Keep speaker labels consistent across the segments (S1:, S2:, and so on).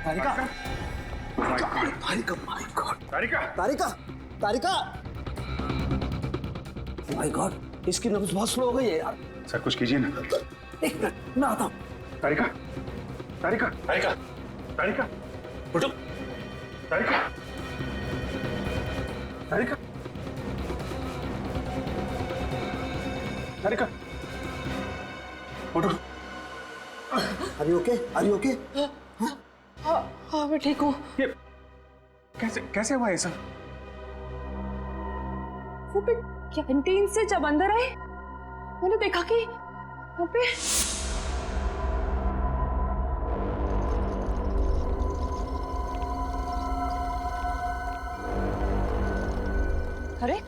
S1: Tarika,
S2: Tarika,
S1: Tarika, Tarika, my God, इसकी नब्ज बहुत स्लो हो गई है यार।
S2: सर कुछ कीजिए ना।
S1: एक मिनट, मैं आता हूँ।
S2: तारिका, तारिका, तारिका, तारिका, उठो। तारिका, तारिका, तारिका, उठो।
S1: Are you okay? Are you okay?
S3: हाँ मैं ठीक हूँ।
S2: ये कैसे कैसे हुआ ये सब?
S3: वो भी कैंटीन से जब अंदर आए मैंने देखा कि वहाँ पे अरे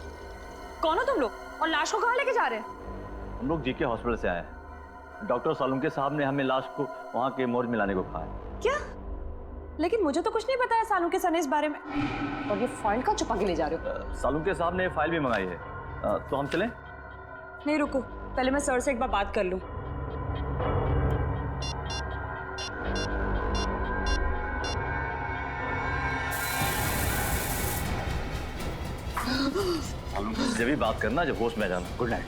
S3: कौन हो तुम लोग और लाश को कहाँ लेके जा रहे हैं?
S4: हम लोग जीके हॉस्पिटल से आए हैं। डॉक्टर सालुंके साहब ने हमें लाश को वहाँ के मोर्ग में लाने को कहा है।
S3: क्या? लेकिन मुझे तो कुछ नहीं बताया सालुंके सर ने इस बारे में। और ये फाइल का छुपा के ले जा रहे हो?
S4: सालुंके साहब ने फाइल भी मंगाई है। तो हम चलें?
S3: नहीं रुको, पहले मैं सर से एक बार बात कर लूं।
S4: जब भी बात करना जब होश में आ जाना। Good night.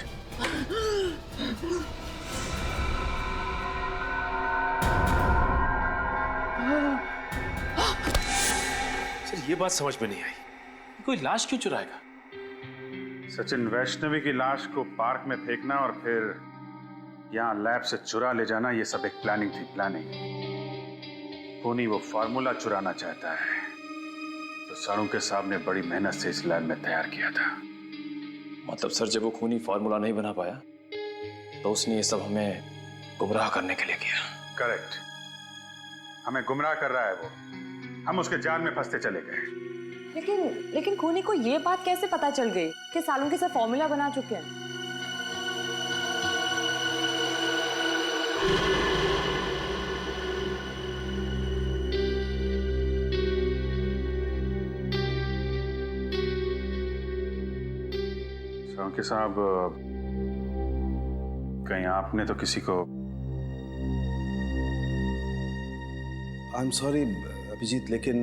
S5: सर ये बात समझ में नहीं आई, कोई लाश क्यों चुराएगा?
S2: सचिन, वैष्णवी की लाश को पार्क में फेंकना और फिर यहाँ लैब से चुरा ले जाना, ये सब एक प्लानिंग थी। प्लानिंग खूनी वो फार्मूला चुराना चाहता है तो सालुंके साहब ने बड़ी मेहनत से इस लैब में तैयार किया था।
S5: मतलब सर जब वो खूनी फार्मूला नहीं बना पाया तो उसने ये सब हमें गुमराह करने के लिए किया।
S2: करेक्ट, हमें गुमराह कर रहा है वो। हम उसके जाल में फंसते चले गए।
S3: लेकिन खूनी को ये बात कैसे पता चल गई कि सालुंके सर फॉर्मूला बना चुके हैं?
S2: सालुंके साहब, कहीं आपने तो किसी को?
S1: आई एम सॉरी अभिजीत, लेकिन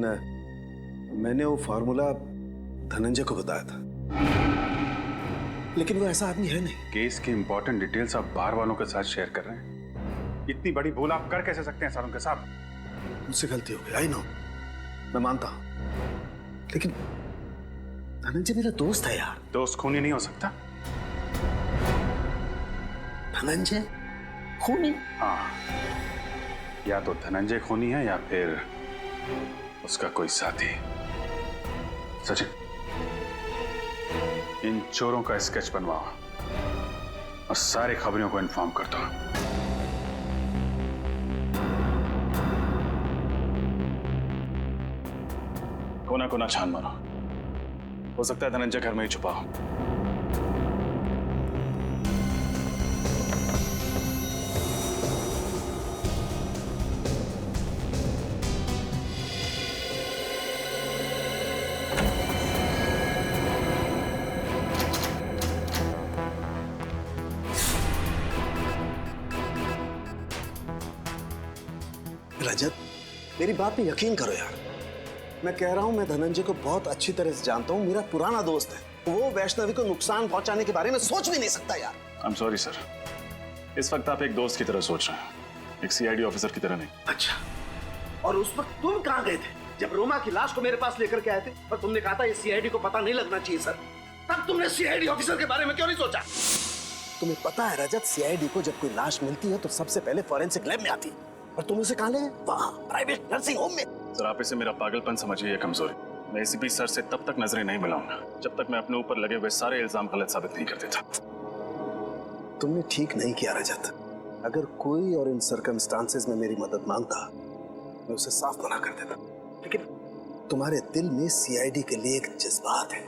S1: मैंने वो फार्मूला धनंजय को बताया था, लेकिन वो ऐसा आदमी है नहीं।
S2: केस की इंपॉर्टेंट डिटेल्स आप बाहर वालों के साथ शेयर कर रहे हैं। इतनी बड़ी भूल आप कर कैसे सकते हैं सालुंके साहब?
S1: मुझसे गलती हो गई, आई नो, मैं मानता हूं, लेकिन धनंजय मेरा दोस्त है यार।
S2: दोस्त खूनी नहीं हो सकता?
S1: धनंजय खूनी?
S2: हाँ, या तो धनंजय खूनी है या फिर उसका कोई साथी। सचिन, इन चोरों का स्केच बनवाओ और सारे खबरों को इन्फॉर्म कर दो। कोना कोना छान मारो, हो सकता है धनंजय घर में ही छुपा हो।
S1: रजत, मेरी बात पे यकीन करो यार। मैं कह रहा हूं, मैं धनंजय को बहुत अच्छी तरह से जानता हूं, मेरा पुराना दोस्त है। वो वैष्णवी को नुकसान पहुंचाने के बारे में सोच भी नहीं सकता यार।
S2: आई एम सॉरी सर, इस वक्त आप एक दोस्त की तरह सोच रहे हैं, एक सीआईडी ऑफिसर की तरह नहीं।
S1: अच्छा, और उस वक्त तुम कहां गए थे जब रोमा की लाश को मेरे पास लेकर के आए थे और तुमने कहा था ये सीआईडी को पता नहीं लगना चाहिए सर? तब तुमने सीआईडी ऑफिसर के बारे में क्यों नहीं सोचा? तुम्हें पता है रजत, सीआईडी को जब कोई लाश मिलती है तो सबसे पहले फॉरेंसिक लैब में आती है, और तुम उसे कहां ले गए? वहां प्राइवेट नर्सिंग होम में।
S2: सर, आप इसे मेरा पागलपन समझिए या कमजोरी। मैं एसीपी सर से तब तक नजरें नहीं मिलाऊंगा जब तक मैं अपने ऊपर लगे हुए सारे इल्जाम गलत साबित नहीं कर देता।
S1: तुमने ठीक नहीं किया रजत। अगर कोई और इन सर्कमस्टांसेस में मेरी मदद मांगता, मैं उसे साफ मना कर देता, लेकिन तुम्हारे दिल में सीआईडी के लिए एक जज्बात है,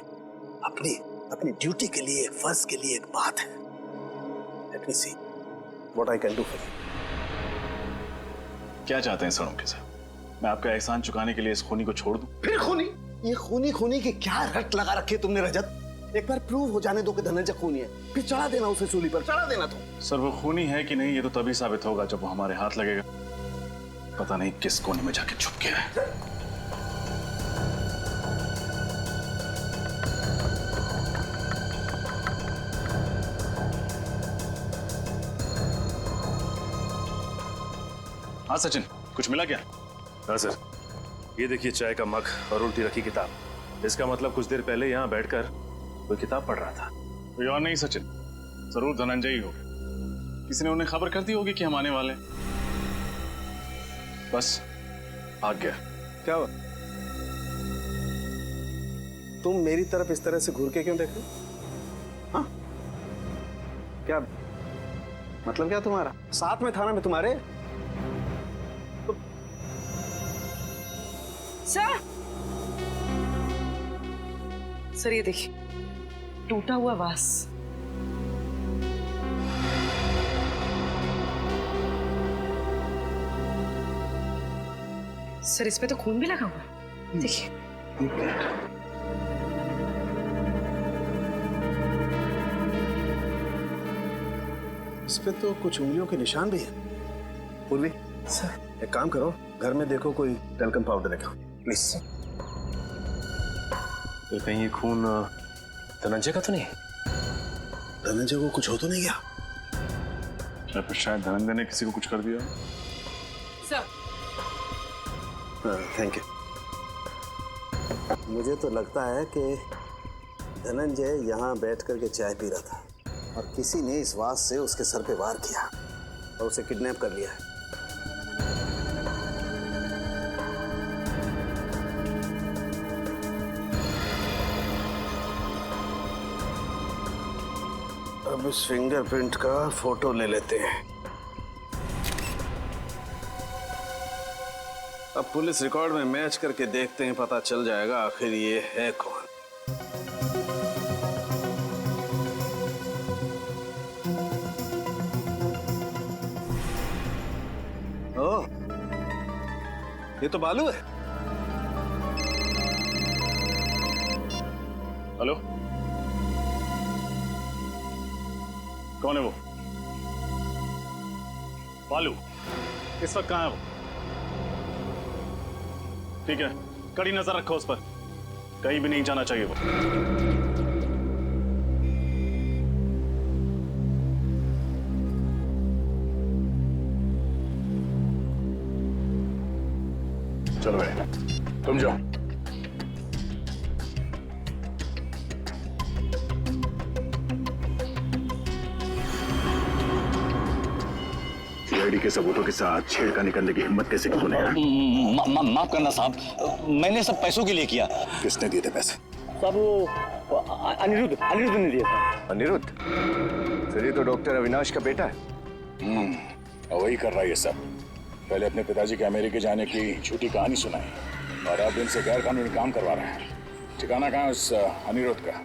S1: अपनी ड्यूटी के लिए, एक फर्ज के लिए एक बात है। Let me see what I can do for you.
S2: क्या चाहते हैं सालुंके साहब? मैं आपका एहसान चुकाने के लिए इस खूनी को छोड़ दूं?
S1: फिर खूनी? ये खूनी की क्या रट लगा रखी है तुमने रजत? एक बार प्रूव हो जाने दो कि धनंजय खूनी है, फिर चढ़ा देना उसे सूली पर, चढ़ा देना तुम।
S2: सर, वो खूनी है कि नहीं ये तो तभी साबित होगा जब वो हमारे हाथ लगेगा। पता नहीं किस कोने में जाके छुप गया है। हाँ सचिन, कुछ मिला क्या?
S6: हाँ सर, ये देखिए चाय का मग और उल्टी रखी किताब। इसका मतलब कुछ देर पहले यहाँ बैठकर कोई किताब पढ़ रहा था।
S2: कोई और नहीं सचिन, जरूर धनंजय ही होगा। किसी ने उन्हें खबर कर दी होगी कि हम आने वाले हैं। बस भाग गया।
S1: क्या हुआ? तुम मेरी तरफ इस तरह से घूर के क्यों देख रहे हो? हाँ, क्या मतलब क्या तुम्हारा? साथ में थाना में तुम्हारे?
S7: सर ये देखिए, टूटा हुआ वास। सर इस पे तो खून भी लगा हुआ है, देखिए।
S1: इस पे तो कुछ उंगलियों के निशान भी है। पूर्वी, सर एक काम करो, घर में देखो कोई टेल्कम पाउडर है क्या, प्लीज।
S6: तो कहीं ये खून धनंजय का तो नहीं?
S1: धनंजय को कुछ हो तो नहीं गया?
S2: या फिर शायद धनंजय ने किसी को कुछ कर दिया।
S7: सर
S1: हाँ, थैंक यू। मुझे तो लगता है कि धनंजय यहाँ बैठ करके चाय पी रहा था और किसी ने इस वास से उसके सर पे वार किया और उसे किडनैप कर लिया है। अब इस फिंगरप्रिंट का फोटो ले लेते हैं। अब पुलिस रिकॉर्ड में मैच करके देखते हैं, पता चल जाएगा आखिर ये है कौन। ओह, ये तो बालू है।
S2: हेलो, कौन है वो? बालू इस वक्त कहाँ है वो? ठीक है, कड़ी नजर रखो उस पर, कहीं भी नहीं जाना चाहिए वो। चलो भाई, तुम जाओ। सीआईडी के सबूतों के साथ छेड़खानी करने की हिम्मत कैसे की तूने?
S4: माफ करना साहब, मैंने सब पैसों के लिए किया।
S2: किसने दिए थे पैसे?
S4: साहब वो अनिरुद्ध ने दिया था।
S6: अनिरुद्ध? फिर ये तो डॉक्टर अविनाश का बेटा है।
S2: और वही कर रहा है ये सब। पहले अपने पिताजी के अमेरिका जाने की झूठी कहानी सुनाई और अब इनसे गैर कानूनी काम करवा रहा है। ठिकाना कहाँ है उस अनिरुद्ध का?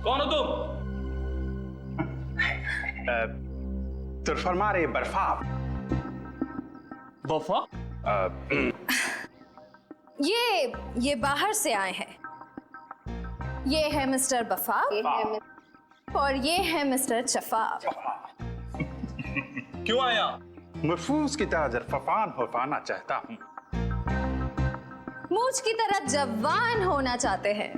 S5: कौन हो तुम?
S2: तो फरमा रहे बर्फा।
S5: वफा?
S8: ये बाहर से आए हैं। ये है मिस्टर बफा और ये है मिस्टर चफा।
S5: क्यों आया?
S2: महफूज की तरह जरफान हो पाना चाहता हूँ।
S8: मूछ की तरह जवान होना चाहते हैं।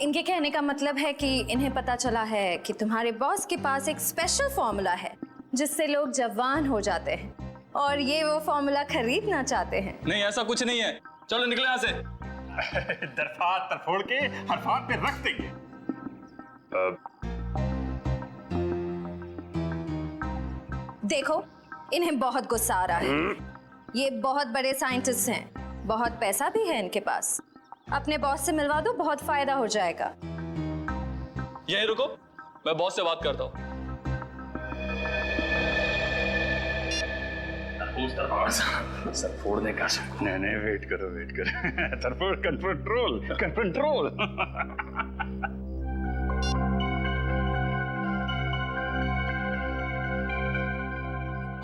S8: इनके कहने का मतलब है कि इन्हें पता चला है कि तुम्हारे बॉस के पास एक स्पेशल फॉर्मूला है जिससे लोग जवान हो जाते हैं और ये वो फॉर्मूला खरीदना चाहते हैं।
S5: नहीं, ऐसा कुछ नहीं है। चलो निकले यहाँ से।
S2: दरफात तरफोड़ के हरफात पे रख देंगे।
S8: देखो, इन्हें बहुत गुस्सा आ रहा है। ये बहुत बड़े साइंटिस्ट हैं, बहुत पैसा भी है इनके पास। अपने बॉस से मिलवा दो, बहुत फायदा हो जाएगा।
S5: यहीं रुको, मैं बॉस से बात करता हूँ।
S2: सर फोड़ने का नहीं नहीं, वेट करो वेट करो। Sir control control.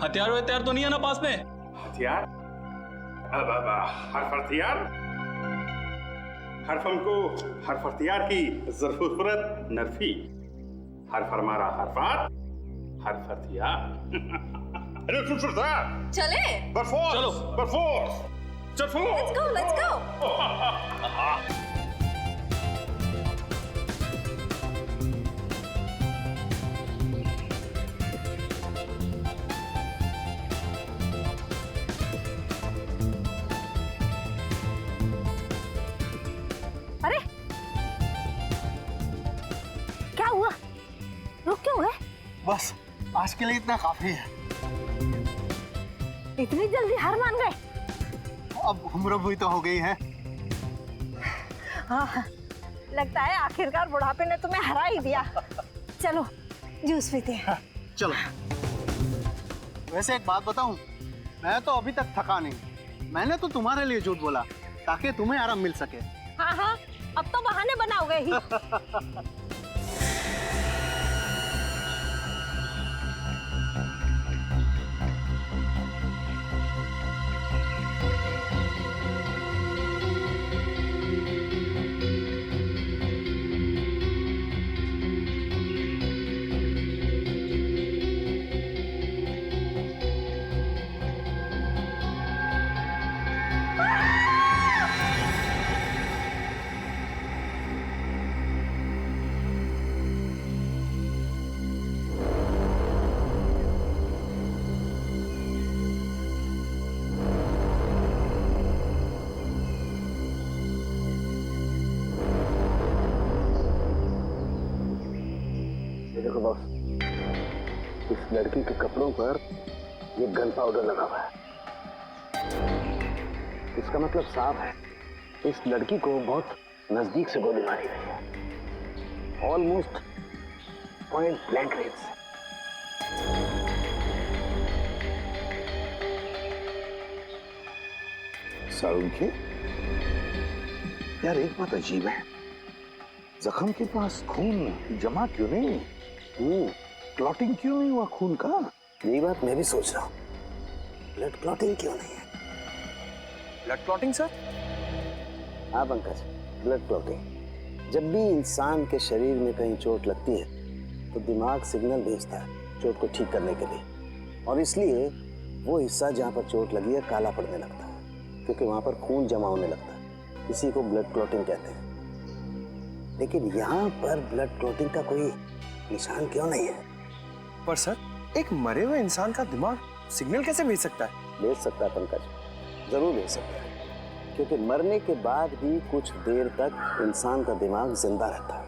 S5: हथियार वथियार तो नहीं है ना पास में?
S2: हथियार? अब हर हथियार, हर हथियार की जरूरत नरफी। हर फरमारा हर हथियार।
S8: चले,
S5: चलो।
S8: let's go.
S3: अरे क्या हुआ? रुक क्यों गए?
S1: बस आज के लिए इतना काफी है।
S3: इतनी जल्दी हार मान गए?
S1: अब उम्र भी तो हो गई है।
S3: हाँ, लगता है आखिरकार बुढ़ापे ने तुम्हें हरा ही दिया। चलो जूस पीते हैं।
S1: चलो। वैसे एक बात बताऊं, मैं तो अभी तक थका नहीं। मैंने तो तुम्हारे लिए झूठ बोला ताकि तुम्हें आराम मिल सके।
S3: हाँ हाँ, अब तो बहाने बनाओगे ही।
S1: देखो बॉस, इस लड़की के कपड़ों पर ये गन पाउडर लगा हुआ है। इसका मतलब साफ है, इस लड़की को बहुत नजदीक से गोली मारी गई है, ऑलमोस्ट पॉइंट ब्लैंक रेंज से। सारुंखी, यार एक बात अजीब है, जख्म के पास खून जमा क्यों नहीं? क्लॉटिंग क्यों नहीं हुआ खून का? यही बात मैं भी सोच रहा हूँ, ब्लड क्लॉटिंग क्यों नहीं है?
S5: Blood clotting sir?
S1: हाँ पंकज, ब्लड क्लॉटिंग। जब भी इंसान के शरीर में कहीं चोट लगती है तो दिमाग सिग्नल भेजता है चोट को ठीक करने के लिए, और इसलिए वो हिस्सा जहाँ पर चोट लगी है काला पड़ने लगता है, क्योंकि वहाँ पर खून जमा होने लगता है। इसी को ब्लड क्लॉटिंग कहते हैं। लेकिन यहाँ पर ब्लड क्लॉटिंग का कोई निशान क्यों नहीं है?
S9: पर सर, एक मरे हुए इंसान का दिमाग सिग्नल कैसे भेज सकता है?
S1: भेज सकता है पंकज, जरूर भेज सकता है, क्योंकि मरने के बाद भी कुछ देर तक इंसान का दिमाग जिंदा रहता है।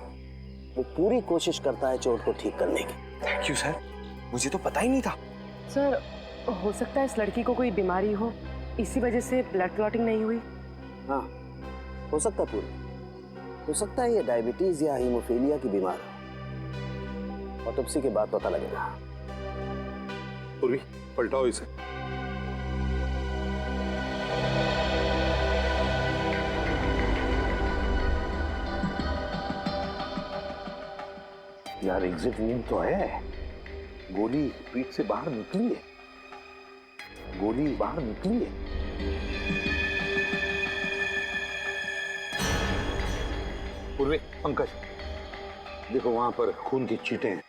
S1: वो पूरी कोशिश करता है चोट को ठीक करने की।
S9: थैंक यू सर, मुझे तो पता ही नहीं था।
S7: सर, हो सकता है इस लड़की को कोई बीमारी हो, इसी वजह से ब्लड क्लॉटिंग नहीं हुई।
S1: हाँ, हो सकता है पूरी, हो सकता है ये डायबिटीज या हीमोफीलिया की बीमार हो। ऑटोप्सी के बाद पता लगेगा।
S6: पूर्वी, पलटाओ इसे।
S1: यार एग्जिट वूंड तो है, गोली पीठ से बाहर निकली है, गोली बाहर निकली है। पूर्वी, पंकज, देखो वहां पर खून की छींटें हैं,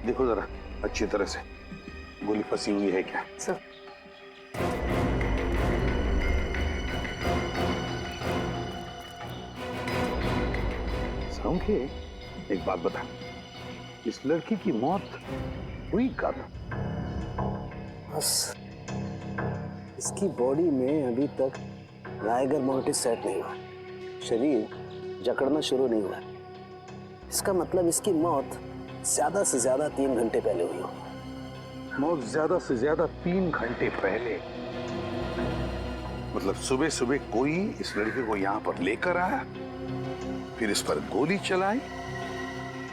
S1: देखो जरा अच्छी तरह से, गोली फंसी हुई है क्या?
S7: सर,
S1: साउंड, एक बात बता, इस लड़की की मौत हुई कब? बस इसकी बॉडी में अभी तक राइगर मोर्टिस सेट नहीं हुआ, शरीर जकड़ना शुरू नहीं हुआ। इसका मतलब इसकी मौत ज्यादा से ज्यादा 3 घंटे पहले हुई होगी।
S10: मौत ज्यादा से ज्यादा 3 घंटे पहले। मतलब सुबह सुबह कोई इस लड़के को यहां पर लेकर आया, फिर इस पर गोली चलाई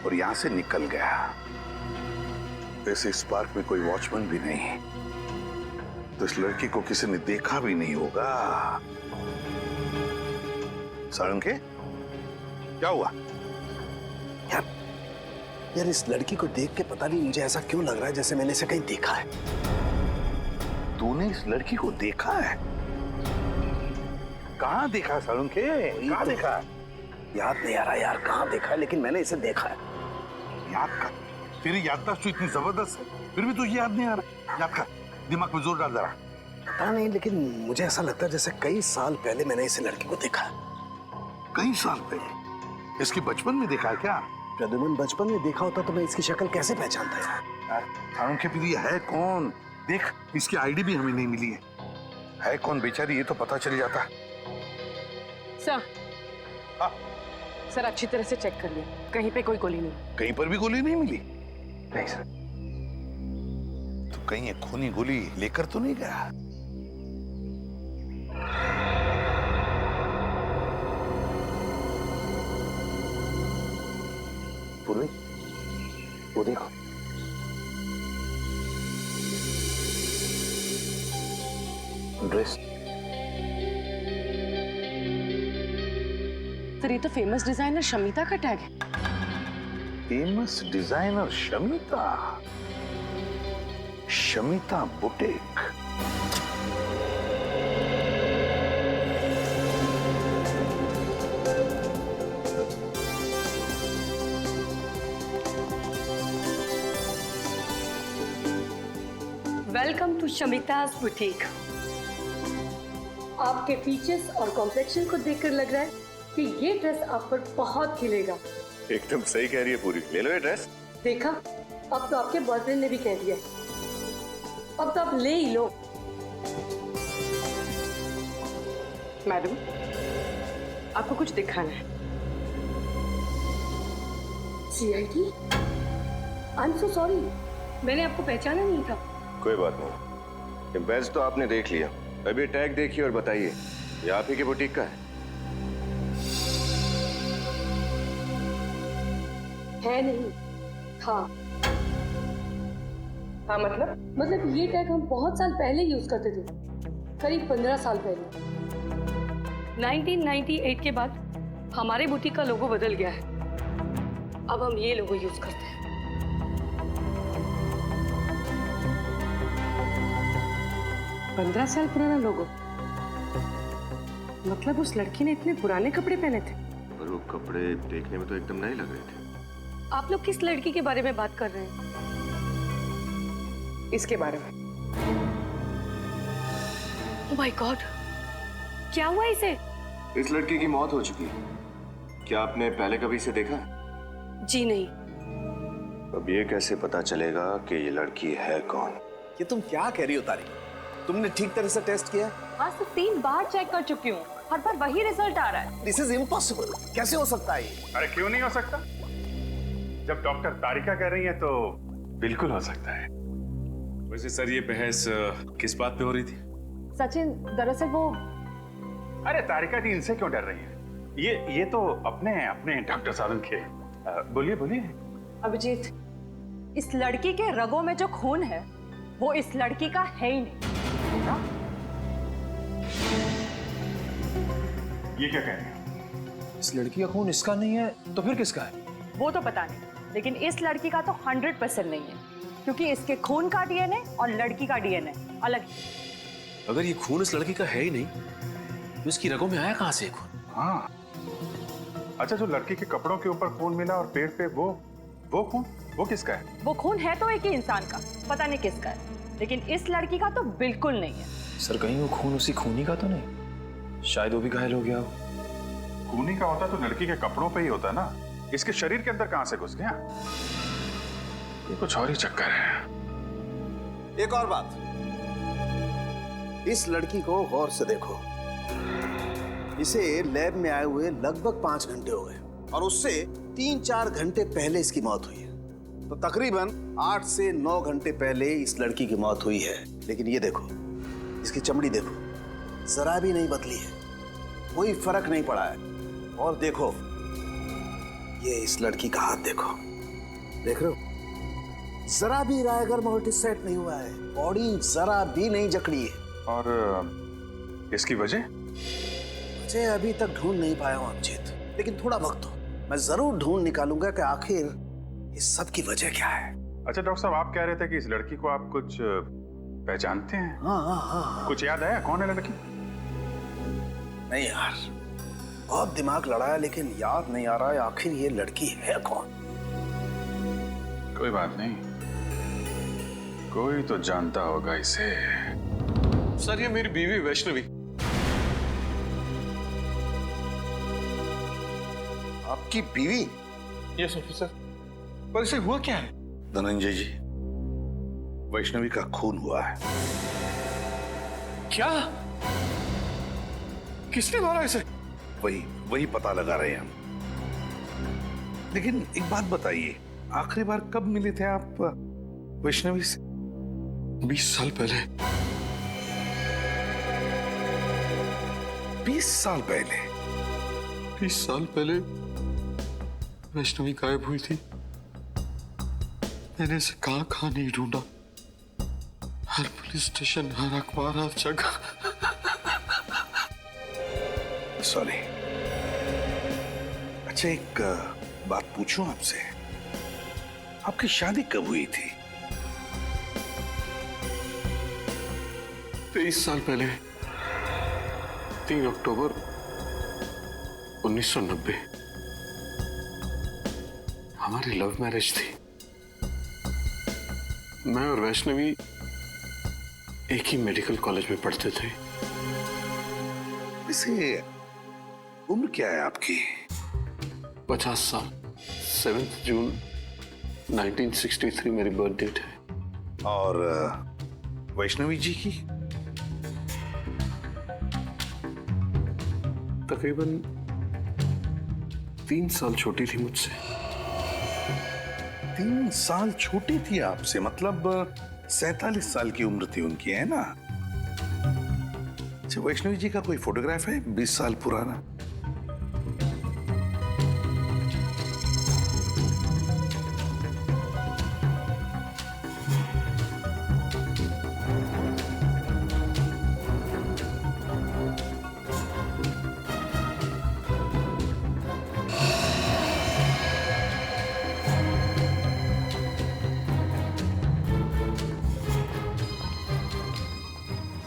S10: और यहां से निकल गया। वैसे इस पार्क में कोई वॉचमैन भी नहीं, तो इस लड़की को किसी ने देखा भी नहीं होगा। सारंगे, क्या हुआ?
S1: यार इस लड़की को देख के पता नहीं मुझे ऐसा क्यों लग रहा है जैसे मैंने इसे कहीं देखा है।
S10: तूने इस लड़की को देखा है? कहाँ देखा सारंगे? कहाँ देखा है?
S1: याद नहीं आ रहा यार कहाँ देखा है, लेकिन मैंने इसे देखा है।
S10: याद कर, तेरी याददाश्त तो इतनी जबरदस्त है, फिर भी तुझे याद नहीं आ रहा। याद कर, दिमाग पे जोर डाल जरा।
S1: पता नहीं, लेकिन मुझे ऐसा लगता है जैसे कई साल पहले मैंने इसे लड़की को देखा है।
S10: कई साल पहले? इसकी बचपन में देखा है क्या?
S1: प्रद्युमन, बचपन में देखा होता तो मैं इसकी शक्ल कैसे पहचानता यार?
S10: सारंगे फिर ये है कौन? देख, इसकी आईडी भी हमें नहीं मिली है कौन बेचारी, ये तो पता चल जाता।
S7: सर,
S10: हाँ?
S7: सर अच्छी तरह से चेक कर लिया, कहीं पे कोई गोली नहीं।
S10: कहीं पर भी गोली नहीं मिली? नहीं सर। तो कहीं ये खूनी गोली लेकर तो नहीं गया?
S1: पूर्वी, वो देखो। ड्रेस।
S7: सर ये तो फेमस डिजाइनर शमिता का टैग है।
S10: Famous designer Shamita? Shamita boutique?
S11: Welcome to शमिता's बुटीक। आपके फीचर्स और कॉम्प्लेक्शन को देखकर लग रहा है कि ये ड्रेस आप पर बहुत खिलेगा।
S6: एकदम सही कह रही है पूरी, ले लो ये ड्रेस।
S11: देखा, अब तो आपके बॉयफ्रेंड ने भी कह दिया, अब तो आप ले ही लो।
S7: मैडम, आपको कुछ दिखाना है।
S11: CID? I am so sorry, मैंने आपको पहचाना नहीं था।
S6: कोई बात नहीं, ये बैज तो आपने देख लिया, अभी टैग देखिए और बताइए ये आप ही के बुटीक का
S11: है नहीं, था।
S7: हाँ
S11: मतलब ये टैग हम बहुत साल पहले यूज करते थे, करीब 15 साल पहले। 1998 के बाद हमारे बुटीक का लोगो बदल गया है, अब हम ये लोगो यूज करते हैं।
S7: पंद्रह साल पुराना लोगो? मतलब उस लड़की ने इतने पुराने कपड़े पहने थे?
S6: पर वो कपड़े देखने में तो एकदम नए लग रहे थे।
S11: आप लोग किस लड़की के बारे में बात कर रहे हैं?
S7: इसके बारे में।
S11: ओह माय गॉड, क्या हुआ इसे?
S6: इस लड़की की मौत हो चुकी है, क्या आपने पहले कभी इसे देखा?
S11: जी नहीं।
S6: अब ये कैसे पता चलेगा कि ये लड़की है कौन?
S1: ये तुम क्या कह रही हो तारी? तुमने ठीक तरह से टेस्ट किया?
S3: आज तो 3 बार चेक कर चुकी हूँ, हर बार वही रिजल्ट आ रहा है।
S1: दिस इज इम्पॉसिबल, कैसे हो सकता है ये?
S2: अरे क्यों नहीं हो सकता? जब डॉक्टर तारिका कह रही है तो बिल्कुल हो सकता है।
S6: वैसे सर ये बहस किस बात पे हो रही थी?
S3: सचिन, दरअसल वो
S2: अरे तारिका जी इनसे क्यों डर रही हैं? ये तो अपने डॉक्टर साधन के। बोलिए बोलिए।
S3: अभिजीत, इस लड़की के रगों में जो खून है वो इस लड़की का है ही नहीं।
S2: ये क्या कह रहे हैं?
S9: इस लड़की का खून इसका नहीं है तो फिर किसका है?
S3: वो तो पता नहीं, लेकिन इस लड़की का तो 100% नहीं है, क्योंकि इसके खून का डीएनए और लड़की का डीएनए अलग है।
S5: अगर ये खून इस लड़की का है ही नहीं तो इसकी रगों में आया कहां से खून?
S2: हाँ, अच्छा, जो लड़की के कपड़ों के ऊपर खून मिला और पेट पे वो खून, वो किसका है?
S3: वो खून है तो एक ही इंसान का, पता नहीं किसका है, लेकिन इस लड़की का तो बिल्कुल नहीं है।
S5: सर कहीं वो खून उसी खूनी का तो नहीं? शायद वो भी घायल हो गया हो।
S2: खूनी का होता तो लड़की के कपड़ों पे ही होता ना, इसके शरीर के अंदर कहां से घुस गया? ये कुछ और ही चक्कर है।
S1: एक और बात, इस लड़की को गौर से देखो। इसे लैब में आए हुए लगभग 5 घंटे हो गए और उससे 3-4 घंटे पहले इसकी मौत हुई है। तो तकरीबन 8 से 9 घंटे पहले इस लड़की की मौत हुई है। लेकिन ये देखो, इसकी चमड़ी देखो, जरा भी नहीं बदली है, कोई फर्क नहीं पड़ा है। और देखो, ये इस लड़की का हाथ देखो, देख रहे हो, जरा भी रायगर मोर्टिस सेट नहीं हुआ है, बॉडी जरा भी नहीं जकड़ी है।
S2: और इसकी वजह
S1: अभी तक ढूंढ नहीं पाया हूं अभिजीत, लेकिन थोड़ा वक्त दो, मैं जरूर ढूंढ निकालूंगा कि आखिर इस सब की वजह क्या है।
S2: अच्छा डॉक्टर साहब, आप कह रहे थे कि इस लड़की को आप कुछ पहचानते हैं?
S1: हाँ।
S2: कुछ याद आया कौन है लड़की?
S1: नहीं यार, बहुत दिमाग लड़ाया लेकिन याद नहीं आ रहा है आखिर ये लड़की है कौन।
S2: कोई बात नहीं, कोई तो जानता होगा इसे।
S6: सर ये मेरी बीवी वैष्णवी।
S10: आपकी बीवी?
S6: Yes officer. पर इसे हुआ क्या है?
S10: धनंजय जी, वैष्णवी का खून हुआ है।
S6: क्या? किसने मारा इसे?
S10: वही पता लगा रहे हैं हम। लेकिन एक बात बताइए, आखिरी बार कब मिले थे आप वैष्णवी से?
S6: 20 साल पहले।
S10: 20 साल पहले?
S6: 20 साल पहले वैष्णवी गायब हुई थी। मैंने इसे कहां नहीं ढूंढा, हर पुलिस स्टेशन, हर अखबार, हर जगह।
S10: सॉरी। अच्छा एक बात पूछूं आपसे, आपकी शादी कब हुई थी?
S6: 23 साल पहले, 3 अक्टूबर 1990। हमारी लव मैरिज थी। मैं और वैष्णवी एक ही मेडिकल कॉलेज में पढ़ते थे।
S10: वैसे उम्र क्या है आपकी?
S6: 50 साल। 7 जून 1963 मेरी बर्थ डेट है।
S10: और वैष्णवी जी की?
S6: तकरीबन 3 साल छोटी थी मुझसे।
S10: 3 साल छोटी थी आपसे, मतलब 47 साल की उम्र थी उनकी, है ना? अच्छा, वैष्णवी जी का कोई फोटोग्राफ है 20 साल पुराना?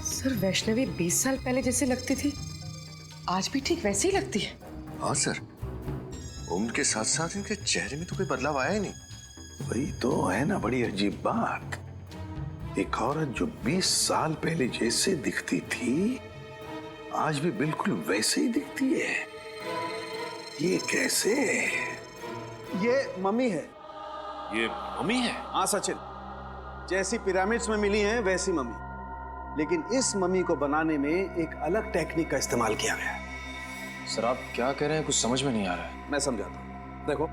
S7: सर, वैष्णवी 20 साल पहले जैसे लगती थी, आज भी ठीक वैसे ही लगती है।
S9: हाँ सर, उम्र के साथ साथ इनके चेहरे में तो कोई बदलाव आया ही नहीं।
S10: वही तो है ना बड़ी अजीब बात, एक औरत जो 20 साल पहले जैसे दिखती थी आज भी बिल्कुल वैसे ही दिखती है। ये कैसे?
S1: ये मम्मी है।
S6: ये मम्मी है?
S1: हाँ सचिन, जैसी पिरामिड्स में मिली हैं वैसी मम्मी, लेकिन इस मम्मी को बनाने में एक अलग टेक्निक का इस्तेमाल किया गया है।
S5: सर आप क्या कह रहे हैं, कुछ समझ में नहीं आ रहा है।
S1: मैं समझाता हूँ। देखो,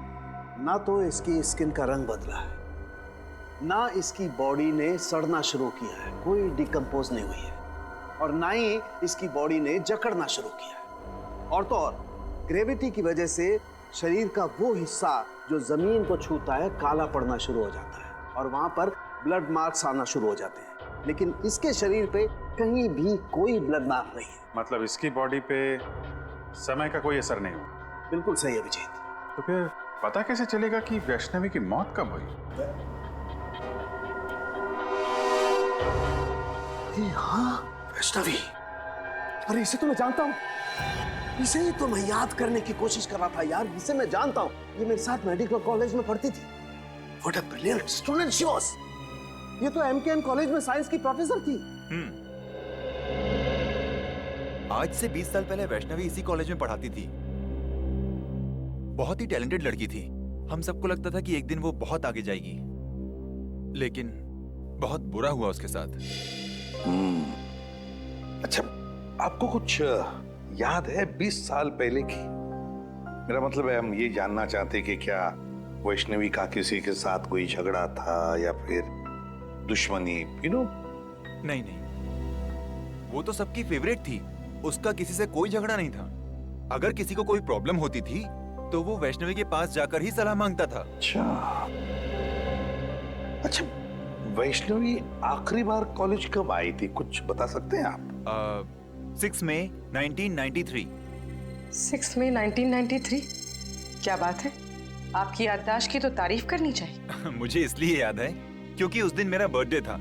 S1: ना तो इसकी स्किन का रंग बदला है, ना इसकी बॉडी ने सड़ना शुरू किया है, कोई डिकम्पोज नहीं हुई है, और ना ही इसकी बॉडी ने जकड़ना शुरू किया है। और तो और ग्रेविटी की वजह से शरीर का वो हिस्सा जो जमीन को छूता है काला पड़ना शुरू हो जाता है और वहां पर ब्लड मार्क्स आना शुरू हो जाते हैं। लेकिन इसके शरीर पे कहीं भी कोई ब्लड मार्क नहीं है।
S2: मतलब इसकी बॉडी पे समय का कोई असर नहीं हुआ?
S1: बिल्कुल सही अभिजीत।
S2: तो फिर पता कैसे चलेगा कि वैष्णवी की मौत कब हुई?
S1: हाँ, वैष्णवी। अरे इसे तो मैं जानता हूँ, इसे ही तो मैं याद करने की कोशिश कर रहा था यार। इसे मैं जानता हूँ, ये मेरे साथ मेडिकल कॉलेज में पढ़ती थी। What a brilliant student she was. ये तो MKM कॉलेज में साइंस की प्रोफेसर थी।
S12: आज से 20 साल पहले वैष्णवी इसी कॉलेज में पढ़ाती थी। बहुत ही टैलेंटेड लड़की थी। हम सबको लगता था कि एक दिन वो बहुत आगे जाएगी, लेकिन बहुत बुरा हुआ उसके साथ।
S10: अच्छा, आपको कुछ याद है 20 साल पहले की? मेरा मतलब है, हम ये जानना चाहते कि क्या वैष्णवी का किसी के साथ कोई झगड़ा था या फिर दुश्मनी,
S12: नहीं नहीं, वो तो सबकी फेवरेट थी। उसका किसी से कोई झगड़ा नहीं था। अगर किसी को कोई प्रॉब्लम होती थी तो वो वैष्णवी के पास जाकर ही सलाह मांगता था।
S10: अच्छा, वैष्णवी आखिरी बार कॉलेज कब आई थी, कुछ बता सकते हैं आप?
S12: 6 मई 1993।
S7: 6 मई 1993? क्या बात है, आपकी याददाश्त की तो तारीफ करनी चाहिए।
S12: मुझे इसलिए याद है क्योंकि उस दिन मेरा बर्थडे था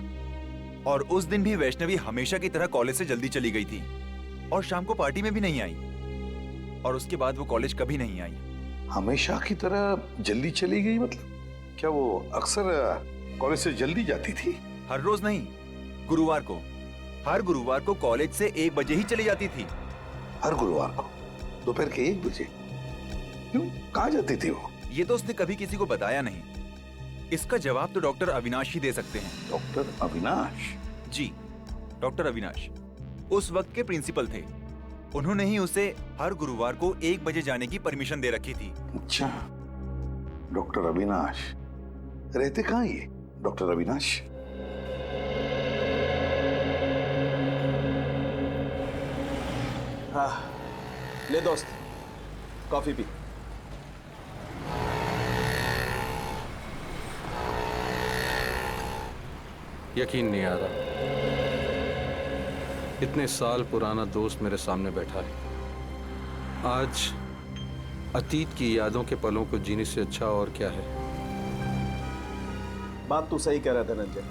S12: और उस दिन भी वैष्णवी हमेशा की तरह कॉलेज से जल्दी चली गई थी और शाम को पार्टी में भी नहीं आई और उसके बाद वो कॉलेज कभी नहीं आई।
S10: हमेशा की तरह जल्दी चली गई मतलब? क्या वो अक्सर कॉलेज से जल्दी जाती थी?
S12: हर रोज नहीं, गुरुवार को। हर गुरुवार को कॉलेज से 1 बजे ही चली जाती थी।
S10: हर गुरुवार को दोपहर के 1 बजे? क्यों, कहाँ जाती थी वो?
S12: ये तो उसने कभी किसी को बताया नहीं। इसका जवाब तो डॉक्टर अविनाश ही दे सकते हैं।
S10: डॉक्टर अविनाश?
S12: जी, डॉक्टर अविनाश उस वक्त के प्रिंसिपल थे। उन्होंने ही उसे हर गुरुवार को 1 बजे जाने की परमिशन दे रखी थी।
S10: अच्छा, डॉक्टर अविनाश रहते कहाँ ये डॉक्टर अविनाश?
S1: हाँ, ले दोस्त, कॉफी पी।
S13: यकीन नहीं आ रहा, इतने साल पुराना दोस्त मेरे सामने बैठा है। आज अतीत की यादों के पलों को जीने से अच्छा और क्या है।
S1: बात तू सही कह रहा था धनंजय,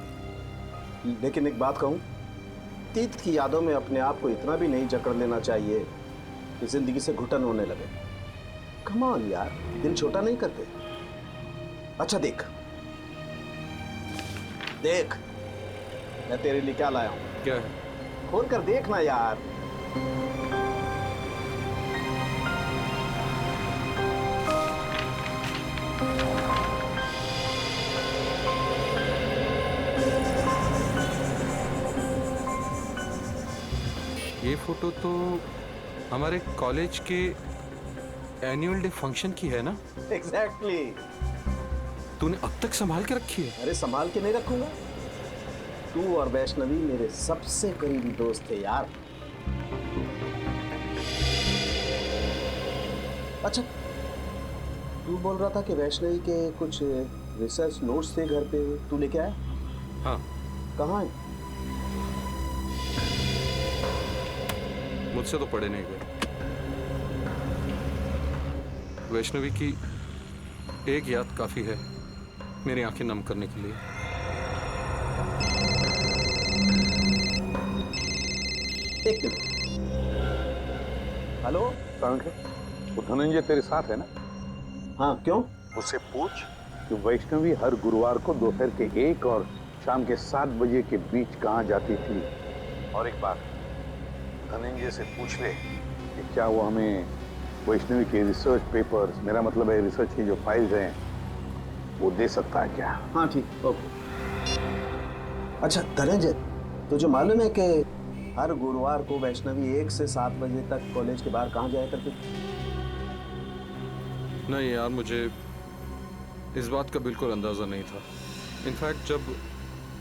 S1: लेकिन एक बात कहूं, अतीत की यादों में अपने आप को इतना भी नहीं जकड़ लेना चाहिए कि जिंदगी से घुटन होने लगे। कम ऑन यार, दिल छोटा नहीं करते। अच्छा देख देख, मैं तेरे लिए क्या लाया हूं।
S13: क्या है?
S1: खोल कर देखना यार।
S13: ये फोटो तो हमारे कॉलेज के एनुअल डे फंक्शन की है ना?
S1: एग्जैक्टली।
S13: तूने अब तक संभाल के रखी है?
S1: अरे संभाल के नहीं रखूंगा, तू और वैष्णवी मेरे सबसे करीबी दोस्त थे यार। अच्छा, तू बोल रहा था कि वैष्णवी के कुछ रिसर्च नोट्स थे घर पे, तू लेके आया?
S13: हाँ।
S1: कहाँ है?
S13: मुझसे तो पढ़े नहीं गए। वैष्णवी की एक याद काफी है मेरी आंखें नम करने के लिए।
S1: एक मिनट। हेलो,
S10: वो धनंजय तेरे साथ है ना?
S1: हाँ, क्यों?
S10: उससे पूछ कि वैष्णवी हर गुरुवार को दोपहर के 1 और शाम के 7 बजे के बीच कहाँ जाती थी। और एक बात, धनंजय से पूछ ले कि क्या वो हमें वैष्णवी के रिसर्च पेपर्स, मेरा मतलब है रिसर्च की जो फाइल्स हैं, वो दे सकता है क्या?
S1: हाँ ठीक, ओके। अच्छा धनंजय, तुझे मालूम है कि हर गुरुवार को वैष्णवी 1 से 7 बजे तक कॉलेज के बाहर कहाँ जाया करती थी?
S13: नहीं यार, मुझे इस बात का बिल्कुल अंदाज़ा नहीं था। इनफैक्ट जब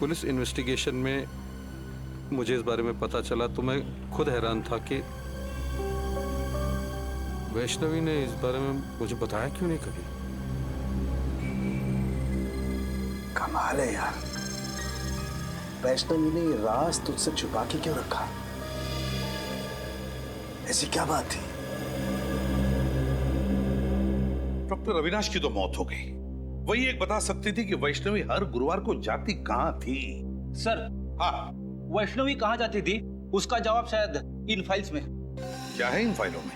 S13: पुलिस इन्वेस्टिगेशन में मुझे इस बारे में पता चला तो मैं खुद हैरान था कि वैष्णवी ने इस बारे में मुझे बताया क्यों नहीं कभी।
S1: कमाल है यार, वैष्णवी ने ये राज तुझसे छुपा के क्यों रखा? ऐसी क्या बात थी?
S10: डॉक्टर अविनाश की तो मौत हो गई, वही एक बता सकती थी कि वैष्णवी हर गुरुवार को जाती कहाँ थी।
S14: सर,
S10: हाँ,
S14: वैष्णवी कहाँ जाती थी उसका जवाब शायद इन फाइल्स में।
S10: क्या है इन फाइलों में?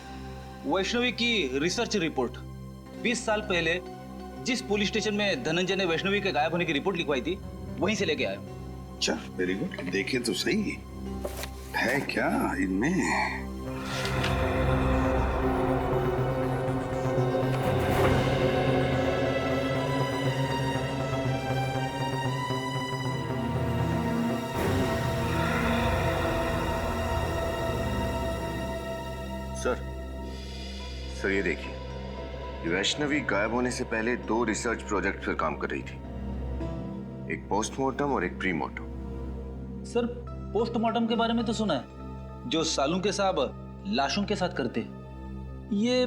S14: वैष्णवी की रिसर्च रिपोर्ट। 20 साल पहले जिस पुलिस स्टेशन में धनंजय ने वैष्णवी के गायब होने की रिपोर्ट लिखवाई थी, वहीं से लेके आया।
S10: अच्छा, वेरी गुड। देखे तो सही है क्या इनमें।
S9: सर ये देखिए, वैष्णवी गायब होने से पहले 2 रिसर्च प्रोजेक्ट पर काम कर रही थी, एक पोस्टमार्टम और एक प्रीमार्टम।
S14: सर पोस्टमार्टम के बारे में तो सुना है, जो सालून के साहब लाशों के साथ करते। ये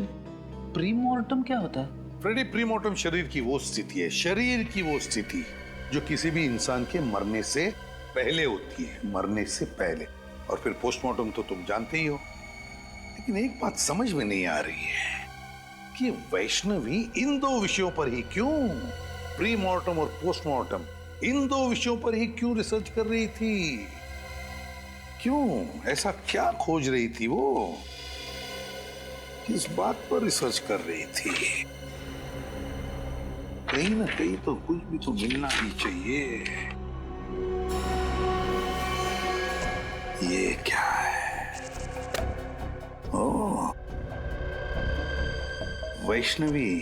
S14: प्रीमार्टम क्या होता है?
S10: फ्रेडी, प्रीमार्टम शरीर की वो स्थिति है, शरीर की वो स्थिति जो किसी भी इंसान के मरने से पहले होती है, मरने से पहले। और फिर पोस्टमार्टम तो तुम जानते ही हो। लेकिन एक बात समझ में नहीं आ रही है कि वैष्णवी इन 2 विषयों पर ही क्यों, प्रीमार्टम और पोस्टमार्टम, इन 2 विषयों पर ही क्यों रिसर्च कर रही थी? क्यों? ऐसा क्या खोज रही थी वो? किस बात पर रिसर्च कर रही थी? कहीं ना कहीं तो कुछ भी तो मिलना ही चाहिए। ये क्या है? ओह, वैष्णवी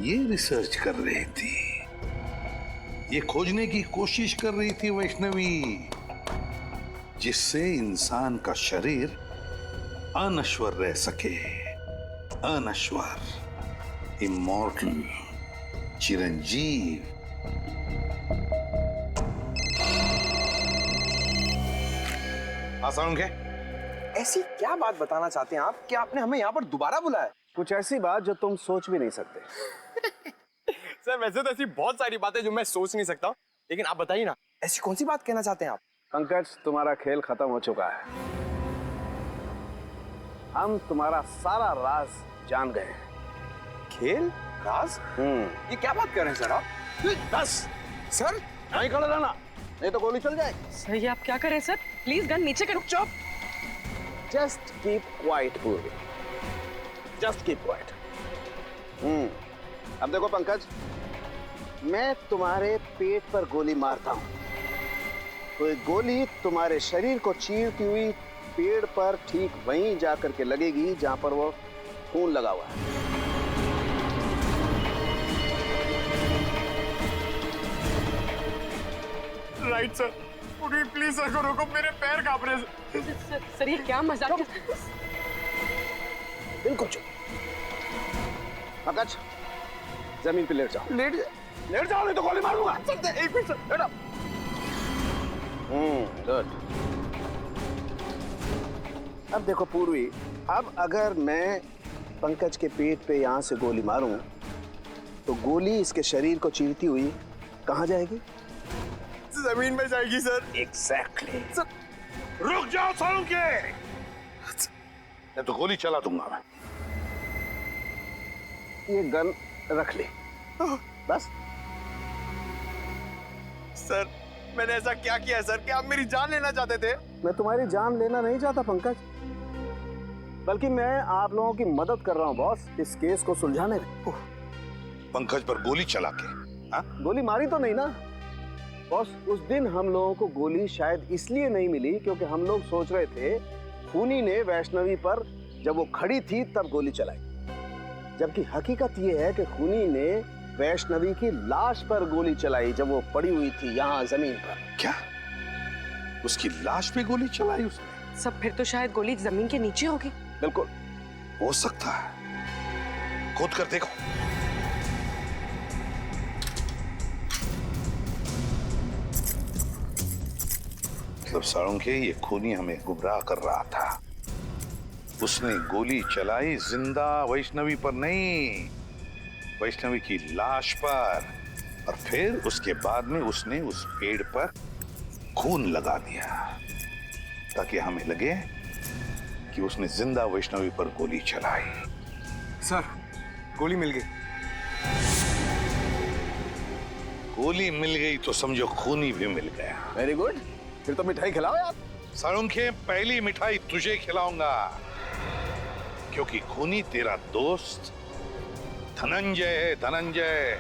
S10: ये रिसर्च कर रही थी, ये खोजने की कोशिश कर रही थी वैष्णवी, जिससे इंसान का शरीर अनश्वर रह सके, अनश्वर, इमॉर्टल, चिरंजीव। आसान क्या?
S15: ऐसी क्या बात बताना चाहते हैं आप कि आपने हमें यहाँ पर दोबारा बुलाया?
S1: कुछ ऐसी बात जो तुम सोच भी नहीं सकते।
S15: सर वैसे तो ऐसी बहुत सारी बातें जो मैं सोच नहीं सकता, लेकिन आप बताइए ना, ऐसी कौन सी बात कहना चाहते हैं आप?
S1: पंकज, तुम्हारा खेल खत्म हो चुका है। हम तुम्हारा सारा राज जान गए हैं।
S15: खेल? राज? ये क्या बात कर रहे हैं सर आप?
S1: बस सर, नहीं खड़ा रहना, नहीं तो गोली चल जाए।
S7: सर ये आप क्या कर रहे हैं सर? प्लीज गन नीचे करो।
S1: चुप। जस्ट कीप क्वाइट पूर्वी, जस्ट कीप क्वाइट। अब देखो पंकज, मैं तुम्हारे पेट पर गोली मारता हूं तो एक गोली तुम्हारे शरीर को चीरती हुई पेड़ पर ठीक वहीं जाकर के लगेगी जहां पर वो खून लगा हुआ है।
S15: राइट सर, प्लीज सर को रोको, मेरे पैर कांप रहे हैं।
S7: सर ये क्या मजाक है?
S1: बिल्कुल चुप। पंकज, जमीन पे लेट जाओ। लेट जाओ, नहीं तो गोली मार दूंगा।
S15: एक मिनट सर, बैठो।
S1: गुड। अब देखो पूर्वी, अब अगर मैं पंकज के पेट पे यहां से गोली मारूं तो गोली इसके शरीर को चीरती हुई कहां जाएगी?
S15: जमीन में जाएगी सर।
S1: एग्जैक्टली।
S10: रुक जाओ सालों के, नहीं तो गोली चला दूंगा मैं।
S1: ये गन रख ले बस।
S15: सर मैंने ऐसा क्या किया है सर कि आप मेरी जान लेना चाहते थे?
S1: मैं तुम्हारी जान लेना नहीं चाहता पंकज, बल्कि मैं आप लोगों की मदद कर रहा हूं बॉस, इस केस को सुलझाने में।
S10: पंकज पर गोली चला के? हाँ?
S1: गोली मारी तो नहीं ना बॉस। उस दिन हम लोगों को गोली शायद इसलिए नहीं मिली क्योंकि हम लोग सोच रहे थे खूनी ने वैष्णवी पर जब वो खड़ी थी तब गोली चलाई, जबकि हकीकत ये है कि खूनी ने वैष्णवी की लाश पर गोली चलाई जब वो पड़ी हुई थी यहाँ जमीन पर।
S10: क्या? उसकी लाश पे गोली चलाई उसने?
S7: सब फिर तो शायद गोली जमीन के नीचे होगी।
S1: बिल्कुल
S10: हो सकता है, खोद कर देखो। मतलब साळुंखे, ये खूनी हमें गुमराह कर रहा था। उसने गोली चलाई जिंदा वैष्णवी पर नहीं, वैष्णवी की लाश पर, और फिर उसके बाद में उसने उस पेड़ पर खून लगा दिया ताकि हमें लगे कि उसने जिंदा वैष्णवी पर गोली चलाई।
S15: सर गोली मिल गई।
S10: गोली मिल गई तो समझो खूनी भी मिल गया।
S1: वेरी गुड, फिर तो मिठाई खिलाओ यार।
S10: साळुंखे, पहली मिठाई तुझे खिलाऊंगा क्योंकि खूनी तेरा दोस्त धनंजय है। धनंजय।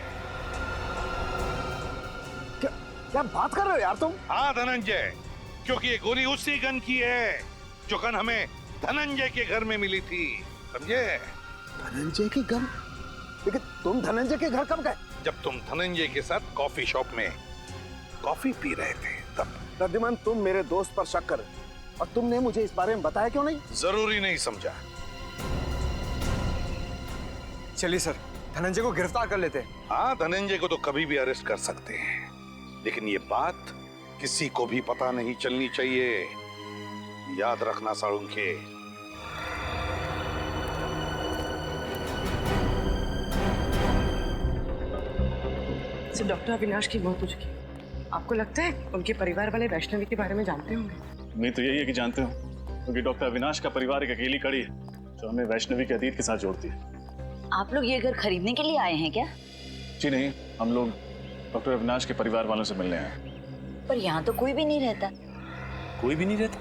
S1: क्या बात कर रहे हो यार तुम?
S10: हाँ धनंजय, क्योंकि ये गोली उसी गन की है जो गन हमें धनंजय के घर में मिली थी, समझे?
S1: धनंजय की गन? लेकिन तुम धनंजय के घर कब गए?
S10: जब तुम धनंजय के साथ कॉफी शॉप में कॉफी पी रहे थे तब।
S1: प्रद्युमन, तुम मेरे दोस्त पर शक कर और तुमने मुझे इस बारे में बताया क्यों नहीं?
S10: जरूरी नहीं समझा।
S15: चलिए सर, धनंजय को गिरफ्तार कर लेते हैं।
S10: हाँ, धनंजय को तो कभी भी अरेस्ट कर सकते हैं, लेकिन ये बात किसी को भी पता नहीं चलनी चाहिए। याद रखना साळुंखे।
S7: सर, डॉक्टर अविनाश की मौत हो चुकी है। आपको लगता है उनके परिवार वाले वैष्णवी के बारे में जानते होंगे?
S6: नहीं तो यही है कि जानते हो, क्योंकि डॉक्टर अविनाश का परिवार एक अकेली कड़ी है जो हमें वैष्णवी के अतीत के साथ जोड़ती है।
S16: आप लोग ये घर खरीदने के लिए आए हैं क्या?
S6: जी नहीं, हम लोग डॉक्टर अविनाश के परिवार वालों से मिलने आए हैं।
S16: पर यहाँ तो कोई भी नहीं रहता।
S6: कोई भी नहीं रहता?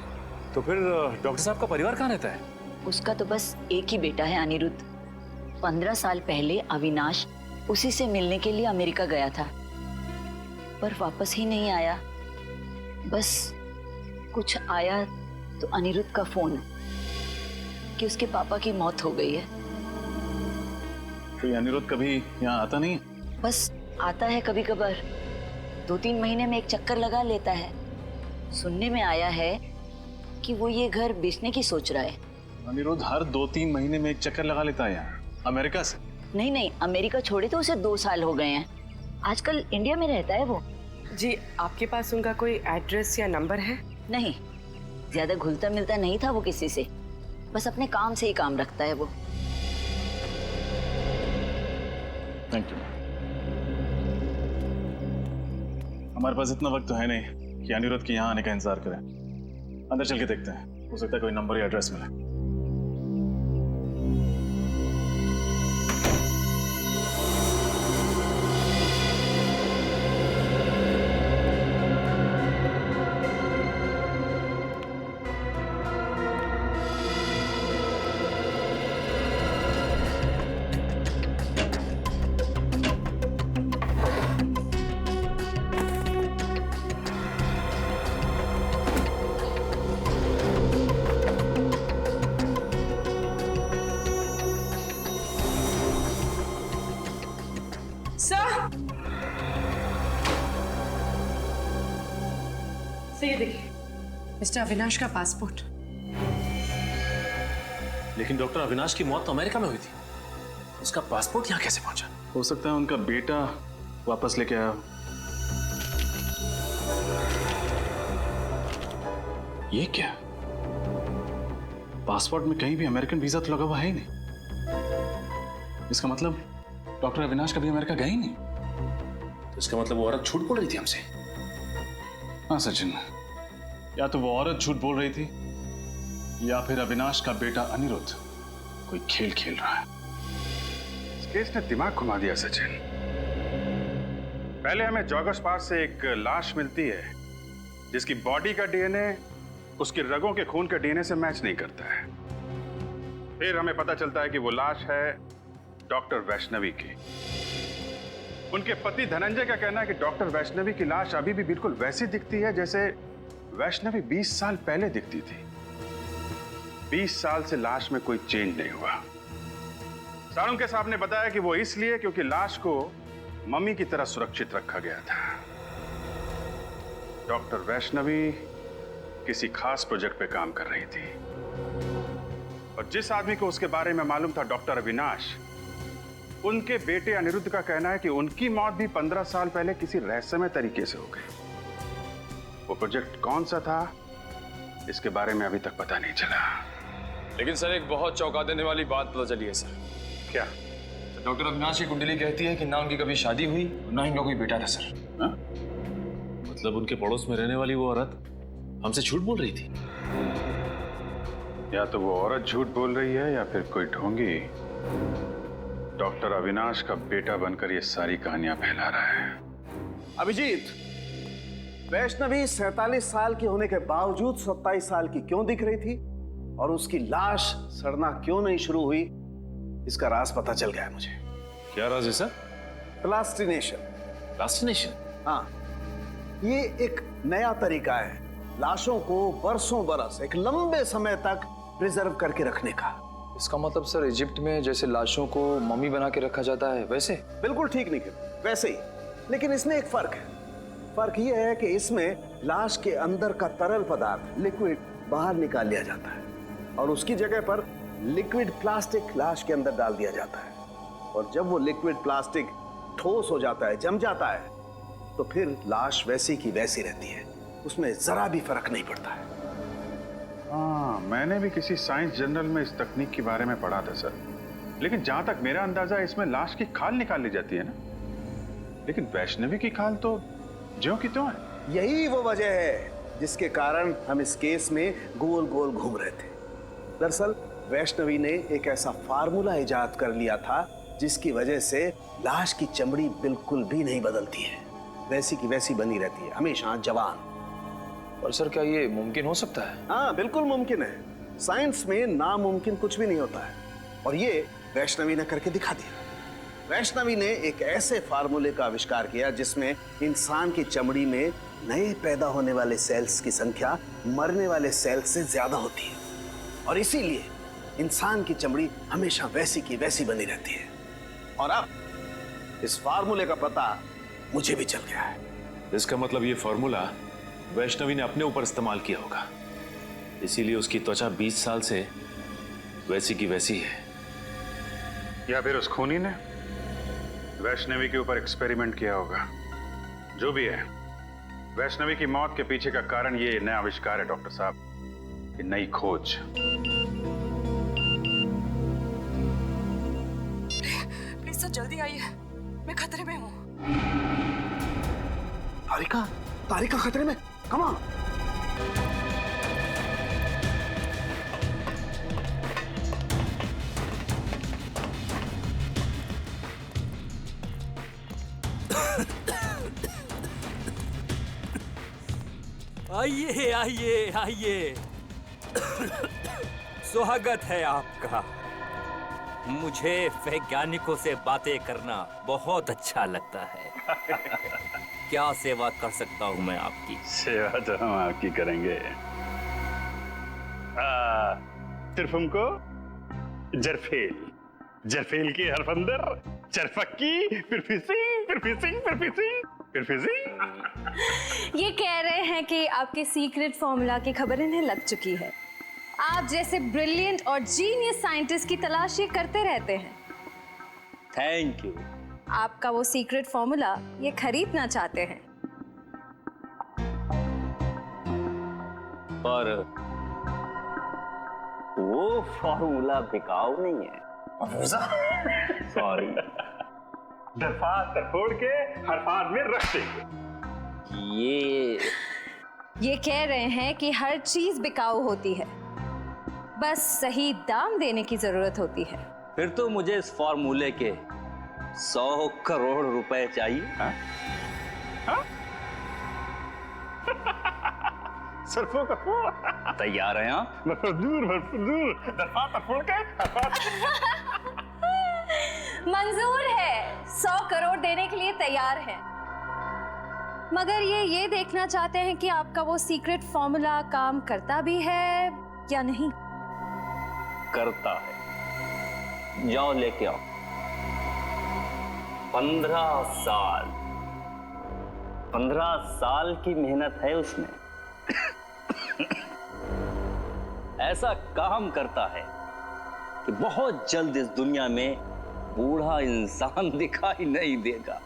S6: तो फिर डॉक्टर साहब का परिवार कहाँ रहता है?
S16: उसका तो बस एक ही बेटा है, अनिरुद्ध। 15 साल पहले अविनाश उसी से मिलने के लिए अमेरिका गया था, पर वापस ही नहीं आया। बस कुछ आया तो अनिरुद्ध का फोन कि उसके पापा की मौत हो गई है।
S6: तो ये अनिरुद्ध कभी यहाँ आता नहीं?
S16: बस आता है कभी कभार, 2-3 महीने में एक चक्कर लगा लेता है। सुनने में आया है कि वो ये घर बेचने की सोच रहा है।
S6: अनिरुद्ध हर 2-3 महीने में एक चक्कर लगा लेता है यहाँ, अमेरिका से?
S16: नहीं, अमेरिका छोड़े तो उसे 2 साल हो गए हैं। आजकल इंडिया में रहता है वो।
S7: जी, आपके पास उनका कोई एड्रेस या नंबर है?
S16: नहीं, ज्यादा घुलता मिलता नहीं था वो किसी से, बस अपने काम से ही काम रखता है वो।
S6: Thank you. हमारे पास इतना वक्त तो है नहीं कि अनिरुद्ध के यहाँ आने का इंतजार करें। अंदर चल के देखते हैं, हो सकता है कोई नंबर या एड्रेस मिले।
S7: ये देखिए, मिस्टर अविनाश का पासपोर्ट।
S5: लेकिन डॉक्टर अविनाश की मौत तो अमेरिका में हुई थी, उसका पासपोर्ट यहाँ कैसे पहुंचा?
S6: हो सकता है उनका बेटा वापस लेके आया। ये क्या? पासपोर्ट में कहीं भी अमेरिकन वीजा तो लगा हुआ है ही नहीं। इसका मतलब डॉक्टर अविनाश कभी अमेरिका गए ही नहीं।
S5: तो इसका मतलब वो औरत झूठ बोल रही थी हमसे?
S6: हाँ सचिन, या तो वो औरत झूठ बोल रही थी या फिर अविनाश का बेटा अनिरुद्ध कोई खेल खेल रहा है।
S2: इस केस ने दिमाग घुमा दिया सचिन। पहले हमें जॉगर्स पार्क से एक लाश मिलती है जिसकी बॉडी का डीएनए उसके रगों के खून के डीएनए से मैच नहीं करता है। फिर हमें पता चलता है कि वो लाश है डॉक्टर वैष्णवी की। उनके पति धनंजय का कहना है कि डॉक्टर वैष्णवी की लाश अभी भी बिल्कुल वैसी दिखती है जैसे वैष्णवी 20 साल पहले दिखती थी। 20 साल से लाश में कोई चेंज नहीं हुआ। साळुंखे साहब ने बताया कि वो इसलिए क्योंकि लाश को मम्मी की तरह सुरक्षित रखा गया था। डॉक्टर वैष्णवी किसी खास प्रोजेक्ट पे काम कर रही थी और जिस आदमी को उसके बारे में मालूम था, डॉक्टर अविनाश, उनके बेटे अनिरुद्ध का कहना है कि उनकी मौत भी 15 साल पहले किसी रहस्यमय तरीके से हो गई। वो प्रोजेक्ट कौन सा था, इसके बारे में अभी तक पता नहीं चला।
S5: लेकिन सर, एक बहुत चौंका देने वाली बात पता चली है सर।
S2: क्या?
S5: तो डॉक्टर अविनाश की कुंडली कहती है कि ना उनकी कभी शादी हुई और ना ही उनका कोई बेटा था सर।
S6: हा?
S5: मतलब उनके पड़ोस में रहने वाली वो औरत हमसे झूठ बोल रही थी।
S2: या तो वो औरत झूठ बोल रही है या फिर कोई ढोंगी डॉक्टर अविनाश का बेटा बनकर ये सारी कहानियां फैला रहा है।
S1: अभिजीत, वैष्णवी 47 साल की होने के बावजूद 27 साल की क्यों दिख रही थी और उसकी लाश सड़ना क्यों नहीं शुरू हुई, इसका राज पता चल गया है मुझे।
S5: क्या राज है सर?
S1: प्लास्टिनेशन।
S5: प्लास्टिनेशन?
S1: हाँ, ये एक नया तरीका है लाशों को बरसों बरस, एक लंबे समय तक प्रिजर्व करके रखने का।
S5: इसका मतलब सर, इजिप्ट में जैसे लाशों को मम्मी बना के रखा जाता है वैसे?
S1: बिल्कुल ठीक नहीं, वैसे ही। लेकिन इसमें एक फर्क है। फर्क यह है कि इसमें लाश के अंदर का तरल पदार्थ, लिक्विड, बाहर निकाल लिया जाता है और उसकी जगह पर लिक्विड प्लास्टिक लाश के अंदर डाल दिया जाता है। और जब वो लिक्विड प्लास्टिक ठोस हो जाता है, जम जाता है, तो फिर लाश वैसी की वैसी रहती है, उसमें जरा भी फर्क नहीं पड़ता है।
S2: हाँ, मैंने भी किसी साइंस जर्नल में इस तकनीक के बारे में पढ़ा था सर, लेकिन जहां तक मेरा अंदाजा है इसमें लाश की खाल निकाल ली जाती है ना, लेकिन वैष्णवी की खाल तो ज्यों की त्यों है।
S1: यही वो वजह है जिसके कारण हम इस केस में गोल गोल घूम रहे थे। दरअसल वैष्णवी ने एक ऐसा फार्मूला इजाद कर लिया था जिसकी वजह से लाश की चमड़ी बिल्कुल भी नहीं बदलती है, वैसी की वैसी बनी रहती है, हमेशा जवान।
S5: और सर क्या ये मुमकिन हो सकता है?
S1: हाँ, बिल्कुल मुमकिन है। साइंस में नामुमकिन कुछ भी नहीं होता है, और ये वैष्णवी ने करके दिखा दिया। वैष्णवी ने एक ऐसे फार्मूले का आविष्कार किया जिसमें इंसान की चमड़ी में नए पैदा होने वाले सेल्स की संख्या मरने वाले सेल्स से ज्यादा होती है, और इसीलिए इंसान की चमड़ी हमेशा वैसी की वैसी बनी रहती है। और अब इस फार्मूले का पता मुझे भी चल गया है।
S5: इसका मतलब ये फार्मूला वैष्णवी ने अपने ऊपर इस्तेमाल किया होगा, इसीलिए उसकी त्वचा 20 साल से वैसी की वैसी है।
S2: या फिर उस खूनी ने वैष्णवी के ऊपर एक्सपेरिमेंट किया होगा। जो भी है, वैष्णवी की मौत के पीछे का कारण ये नया आविष्कार है डॉक्टर साहब, ये नई खोज।
S3: प्लीज सर जल्दी आइए, मैं खतरे में हूँ।
S1: तारिका, तारिका खतरे में, कम ऑन।
S17: आइए आइए आइए, स्वागत है आपका। मुझे वैज्ञानिकों से बातें करना बहुत अच्छा लगता है। क्या सेवा कर सकता हूँ मैं आपकी?
S2: सेवा तो हम आपकी करेंगे। सिर्फ हमको जरफेल, जरफेल की हरफ अंदर, चरफक्की, फिर फिशिंग, फिर फिशिंग, फिर फिशिंग, फिर फिशिंग।
S8: ये कह रहे हैं कि आपके सीक्रेट फॉर्मूला की खबर इन्हें लग चुकी है। आप जैसे ब्रिलियंट और जीनियस साइंटिस्ट की तलाश ये करते रहते हैं।
S17: Thank you.
S8: आपका वो सीक्रेट फॉर्मूला ये खरीदना चाहते हैं।
S17: पर वो फॉर्मूला बिकाऊ नहीं है। सॉरी।
S2: दरफात तोड़ के हरफात में रख देंगे।
S8: ये कह रहे हैं कि हर चीज बिकाऊ होती है, बस सही दाम देने की जरूरत होती है।
S17: फिर तो मुझे इस फॉर्मूले के 100 करोड़ रुपए चाहिए। हाँ?
S2: हाँ? सरफों का फूल।
S17: तैयार हैं आप?
S2: भरपूर भरपूर, दरफात तोड़ के
S8: मंजूर है, 100 करोड़ देने के लिए तैयार है। मगर ये देखना चाहते हैं कि आपका वो सीक्रेट फॉर्मूला काम करता भी है या नहीं।
S17: करता है। जाओ लेके आओ। 15 साल की मेहनत है उसमें। ऐसा काम करता है कि बहुत जल्द इस दुनिया में बूढ़ा इंसान दिखाई नहीं देगा।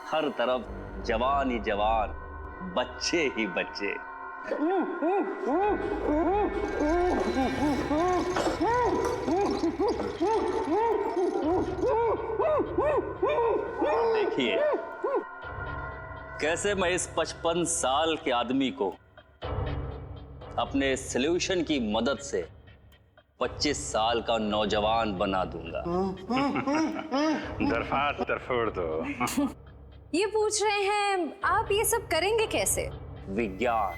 S17: हर तरफ जवान ही जवान, बच्चे ही बच्चे। देखिए कैसे मैं इस 55 साल के आदमी को अपने सॉल्यूशन की मदद से 25 साल का नौजवान बना दूंगा।
S2: दरफात तरफोड़ दो।
S8: ये पूछ रहे हैं आप ये सब करेंगे कैसे?
S17: विज्ञान।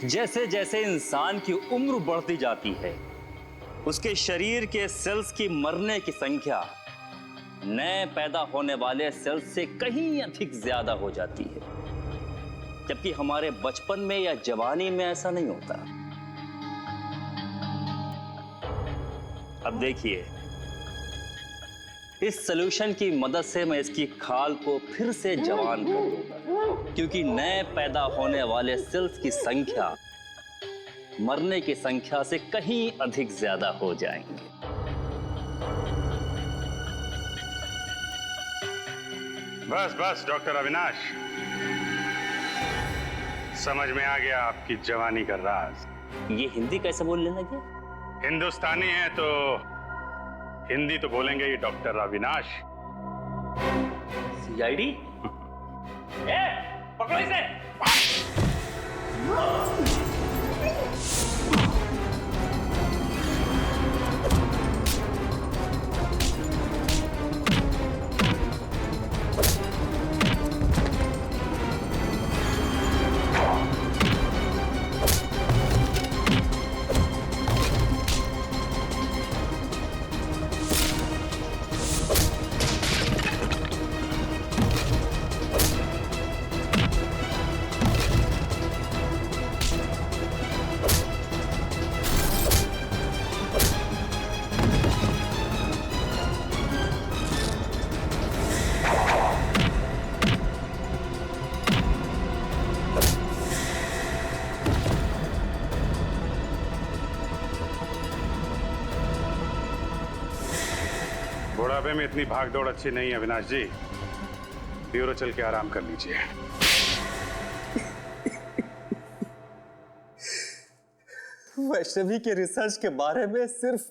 S17: जैसे जैसे इंसान की उम्र बढ़ती जाती है, उसके शरीर के सेल्स की मरने की संख्या नए पैदा होने वाले सेल्स से कहीं अधिक ज्यादा हो जाती है, जबकि हमारे बचपन में या जवानी में ऐसा नहीं होता। अब देखिए, इस सॉल्यूशन की मदद से मैं इसकी खाल को फिर से जवान कर दूंगा, क्योंकि नए पैदा होने वाले सेल्स की संख्या मरने की संख्या से कहीं अधिक ज्यादा हो जाएंगे।
S2: बस बस डॉक्टर अविनाश, समझ में आ गया आपकी जवानी का राज।
S17: ये हिंदी कैसे बोलने लगे?
S2: हिंदुस्तानी है तो हिंदी तो बोलेंगे ही डॉक्टर अविनाश।
S17: सीआईडी? ए, पकड़ो इसे!
S2: बुढ़ापे में इतनी भागदौड़ अच्छी नहीं है अविनाश जी, ब्यूरो चल के आराम कर लीजिए।
S15: वैष्णवी के रिसर्च के बारे में सिर्फ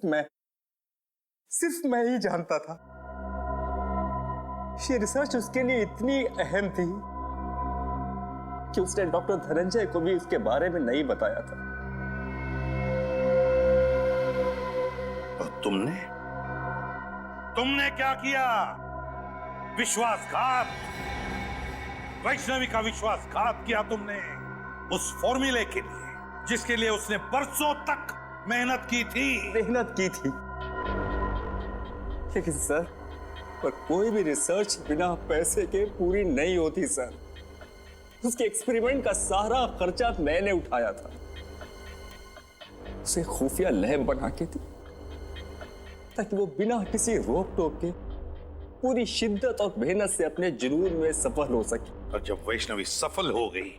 S15: मैं ही जानता था। ये रिसर्च उसके लिए इतनी अहम थी कि उसने डॉक्टर धनंजय को भी इसके बारे में नहीं बताया था।
S10: और तुमने क्या किया? विश्वासघात, वैष्णवी का विश्वासघात किया तुमने उस फॉर्मूले के लिए जिसके लिए उसने बरसों तक मेहनत की थी।
S15: लेकिन सर, पर कोई भी रिसर्च बिना पैसे के पूरी नहीं होती सर। उसके एक्सपेरिमेंट का सारा खर्चा मैंने उठाया था। उसे खुफिया लैब बना के दी ताकि वो बिना किसी रोक टोक के पूरी शिद्दत और मेहनत से अपने जुनून में सफल हो सके।
S10: और जब वैष्णवी सफल हो गई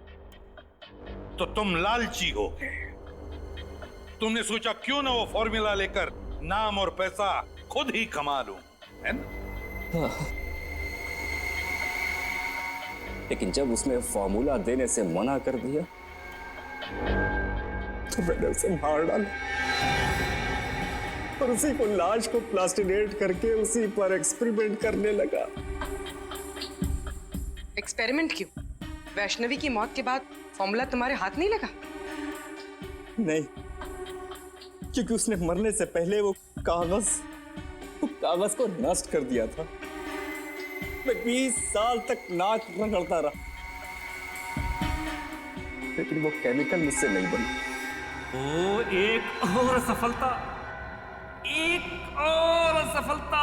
S10: तो तुम लालची हो गए। तुमने सोचा क्यों ना वो फॉर्मूला लेकर नाम और पैसा खुद ही कमा लूं, है ना?
S15: लेकिन जब उसने फॉर्मूला देने से मना कर दिया तो मैंने उसे मार डाला और उसी को लाश को प्लास्टिनेट करके उसी पर एक्सपेरिमेंट करने लगा।
S7: एक्सपेरिमेंट क्यों? वैष्णवी की मौत के बाद फॉर्मूला तुम्हारे हाथ नहीं लगा?
S15: नहीं, क्योंकि उसने मरने से पहले वो कागज को नष्ट कर दिया था। मैं 20 साल तक नाक रगड़ता रहा, लेकिन वो केमिकल मुझसे नहीं बना।
S17: ओ, एक और सफलता, एक और सफलता।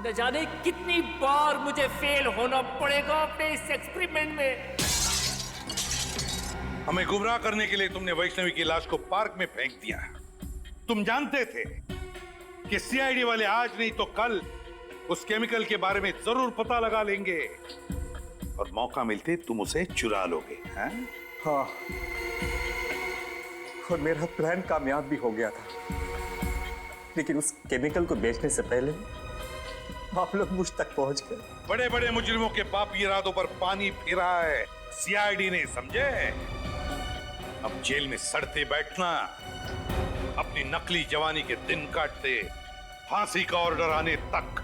S17: न जाने कितनी बार मुझे फेल होना पड़ेगा अपने इस एक्सपेरिमेंट में।
S10: हमें गुमराह करने के लिए तुमने वैष्णवी की लाश को पार्क में फेंक दिया। तुम जानते थे कि सीआईडी वाले आज नहीं तो कल उस केमिकल के बारे में जरूर पता लगा लेंगे और मौका मिलते तुम उसे चुरा लोगे, हैं?
S15: हाँ, और मेरा प्लान कामयाब भी हो गया था, लेकिन उस केमिकल को बेचने से पहले आप लोग मुझ तक पहुंच गए।
S10: बड़े बड़े मुजरिमों के पापी इरादों पर पानी फिरा है सीआईडी ने, समझे? अब जेल में सड़ते बैठना, अपनी नकली जवानी के दिन काटते, फांसी का ऑर्डर आने तक।